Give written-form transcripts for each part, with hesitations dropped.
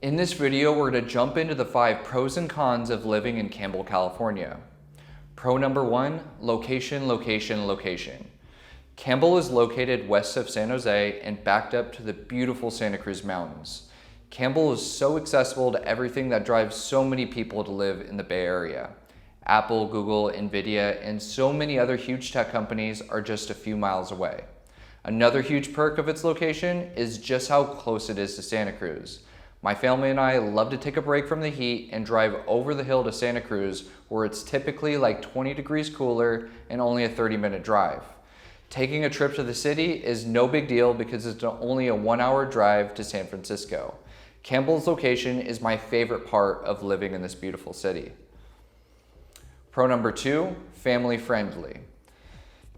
In this video, we're going to jump into the 5 pros and cons of living in Campbell, California. Pro number 1, location, location, location. Campbell is located west of San Jose and backed up to the beautiful Santa Cruz Mountains. Campbell is so accessible to everything that drives so many people to live in the Bay Area. Apple, Google, NVIDIA, and so many other huge tech companies are just a few miles away. Another huge perk of its location is just how close it is to Santa Cruz. My family and I love to take a break from the heat and drive over the hill to Santa Cruz, where it's typically like 20 degrees cooler and only a 30-minute drive. Taking a trip to the city is no big deal because it's only a 1-hour drive to San Francisco. Campbell's location is my favorite part of living in this beautiful city. Pro number 2, family friendly.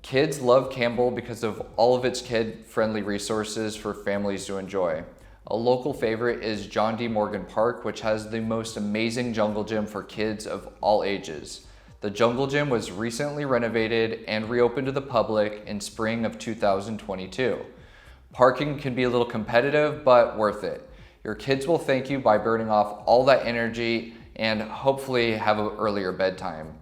Kids love Campbell because of all of its kid-friendly resources for families to enjoy. A local favorite is John D. Morgan Park, which has the most amazing jungle gym for kids of all ages. The jungle gym was recently renovated and reopened to the public in spring of 2022. Parking can be a little competitive, but worth it. Your kids will thank you by burning off all that energy and hopefully have an earlier bedtime.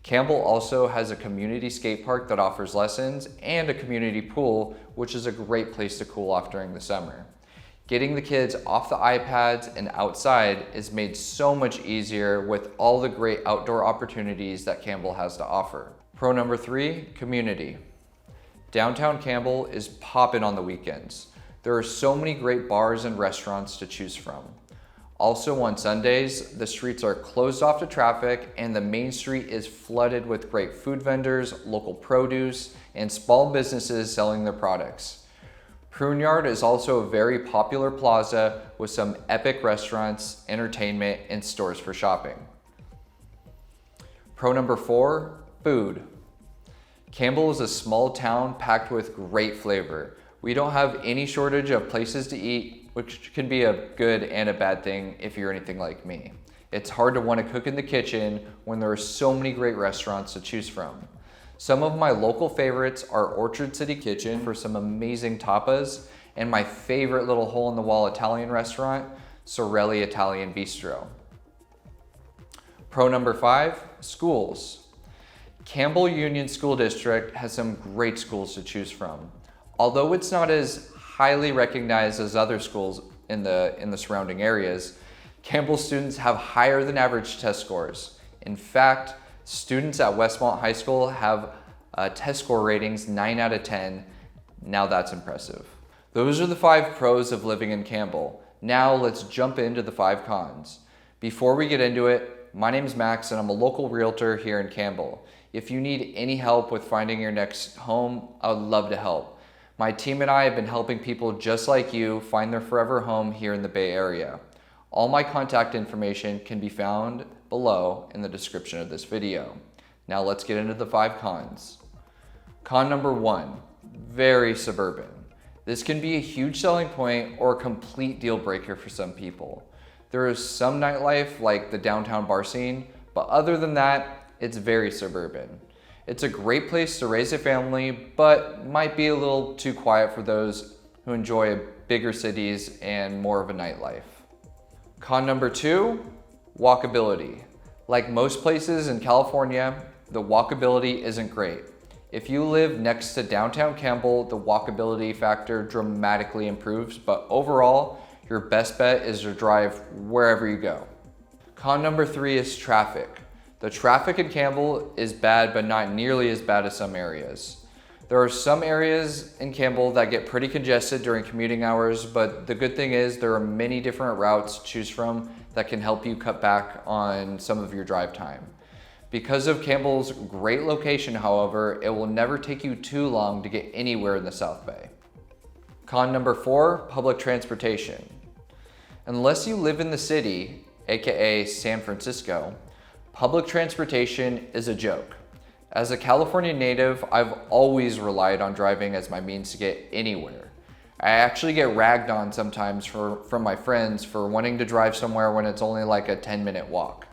Campbell also has a community skate park that offers lessons and a community pool, which is a great place to cool off during the summer. Getting the kids off the iPads and outside is made so much easier with all the great outdoor opportunities that Campbell has to offer. Pro number 3, community. Downtown Campbell is poppin' on the weekends. There are so many great bars and restaurants to choose from. Also on Sundays, the streets are closed off to traffic and the main street is flooded with great food vendors, local produce, and small businesses selling their products. Prune Yard is also a very popular plaza with some epic restaurants, entertainment, and stores for shopping. Pro number 4, food. Campbell is a small town packed with great flavor. We don't have any shortage of places to eat, which can be a good and a bad thing if you're anything like me. It's hard to want to cook in the kitchen when there are so many great restaurants to choose from. Some of my local favorites are Orchard City Kitchen for some amazing tapas, and my favorite little hole-in-the-wall Italian restaurant, Sorelli Italian Bistro. Pro number 5, schools. Campbell Union School District has some great schools to choose from. Although it's not as highly recognized as other schools in the surrounding areas, Campbell students have higher than average test scores. In fact, students at Westmont High School have test score ratings 9 out of 10. Now that's impressive. Those are the 5 pros of living in Campbell. Now let's jump into the 5 cons. Before we get into it, my name is Max and I'm a local realtor here in Campbell. If you need any help with finding your next home, I would love to help. My team and I have been helping people just like you find their forever home here in the Bay Area. All my contact information can be found below in the description of this video. Now let's get into the 5 cons. Con number 1, very suburban. This can be a huge selling point or a complete deal breaker for some people. There is some nightlife like the downtown bar scene, but other than that, it's very suburban. It's a great place to raise a family, but might be a little too quiet for those who enjoy bigger cities and more of a nightlife. Con number 2, walkability. Like most places in California, the walkability isn't great. If you live next to downtown Campbell, the walkability factor dramatically improves, but overall, your best bet is to drive wherever you go. Con number 3 is traffic. The traffic in Campbell is bad, but not nearly as bad as some areas. There are some areas in Campbell that get pretty congested during commuting hours, but the good thing is there are many different routes to choose from that can help you cut back on some of your drive time. Because of Campbell's great location, however, it will never take you too long to get anywhere in the South Bay. Con number 4, public transportation. Unless you live in the city, aka San Francisco, public transportation is a joke. As a California native, I've always relied on driving as my means to get anywhere. I actually get ragged on sometimes from my friends for wanting to drive somewhere when it's only like a 10-minute walk.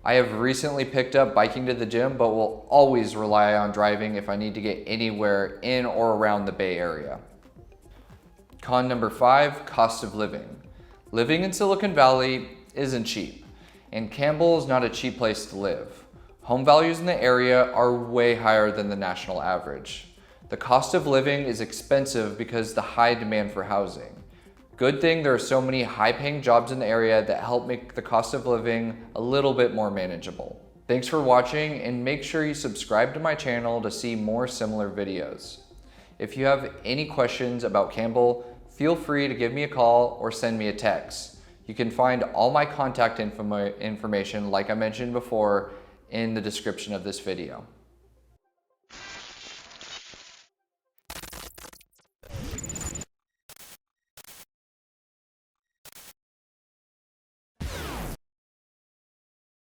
I have recently picked up biking to the gym, but will always rely on driving if I need to get anywhere in or around the Bay Area. Con number 5, cost of living. Living in Silicon Valley isn't cheap, and Campbell is not a cheap place to live. Home values in the area are way higher than the national average. The cost of living is expensive because of the high demand for housing. Good thing there are so many high-paying jobs in the area that help make the cost of living a little bit more manageable. Thanks for watching, and make sure you subscribe to my channel to see more similar videos. If you have any questions about Campbell, feel free to give me a call or send me a text. You can find all my contact information, like I mentioned before, in the description of this video.